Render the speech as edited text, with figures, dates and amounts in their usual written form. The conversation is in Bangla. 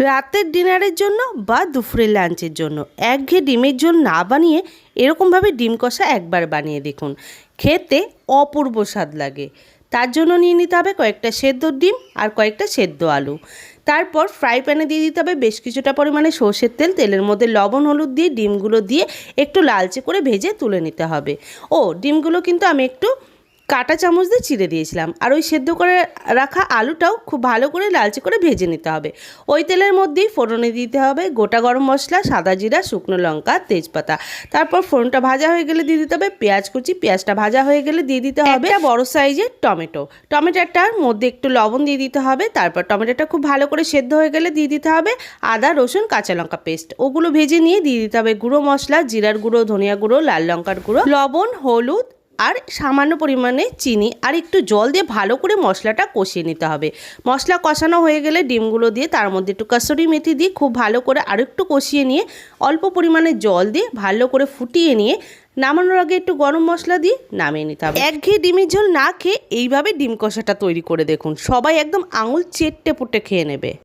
রাতের ডিনারের জন্য বা দুপুরের লাঞ্চের জন্য একঘেয়ে ডিমের ঝোল না বানিয়ে এরকমভাবে ডিম কষা একবার বানিয়ে দেখুন, খেতে অপূর্ব স্বাদ লাগে। তার জন্য নিয়ে নিতে হবে কয়েকটা সেদ্ধ ডিম আর কয়েকটা সেদ্ধ আলু। তারপর ফ্রাই প্যানে দিয়ে দিতে হবে বেশ কিছুটা পরিমাণে সর্ষের তেল। তেলের মধ্যে লবণ হলুদ দিয়ে ডিমগুলো দিয়ে একটু লালচে করে ভেজে তুলে নিতে হবে। ডিমগুলো কিন্তু আমি একটু কাঁটা চামচ দিয়ে চিড়ে দিয়েছিলাম। আর ওই সেদ্ধ করে রাখা আলুটাও খুব ভালো করে লালচে করে ভেজে নিতে হবে। ওই তেলের মধ্যেই ফোড়নে দিতে হবে গোটা গরম মশলা, সাদা জিরা, শুকনো লঙ্কা, তেজপাতা। তারপর ফোড়নটা ভাজা হয়ে গেলে দিয়ে দিতে হবে পেঁয়াজ কুচি। পেঁয়াজটা ভাজা হয়ে গেলে দিয়ে দিতে হবে একটা বড় সাইজের টমেটো। টমেটোটার মধ্যে একটু লবণ দিয়ে দিতে হবে। তারপর টমেটোটা খুব ভালো করে সেদ্ধ হয়ে গেলে দিয়ে দিতে হবে আদা, রসুন, কাঁচা লঙ্কা পেস্ট। ওগুলো ভেজে নিয়ে দিয়ে দিতে হবে গুঁড়ো মশলা, জিরার গুঁড়ো, ধনিয়া গুঁড়ো, লাল লঙ্কার গুঁড়ো, লবণ, হলুদ আর সামান্য পরিমাণে চিনি আর একটু জল দিয়ে ভালো করে মশলাটা কষিয়ে নিতে হবে। মশলা কষানো হয়ে গেলে ডিমগুলো দিয়ে তার মধ্যে একটু কাসুরি মেথি দিয়ে খুব ভালো করে আরও একটু কষিয়ে নিয়ে অল্প পরিমাণে জল দিয়ে ভালো করে ফুটিয়ে নিয়ে নামানোর আগে একটু গরম মশলা দিয়ে নামিয়ে নিতে হবে। একঘেয়ে ডিমের ঝোল না খেয়ে এইভাবে ডিম কষাটা তৈরি করে দেখুন, সবাই একদম আঙুল চেটে পুটে খেয়ে নেবে।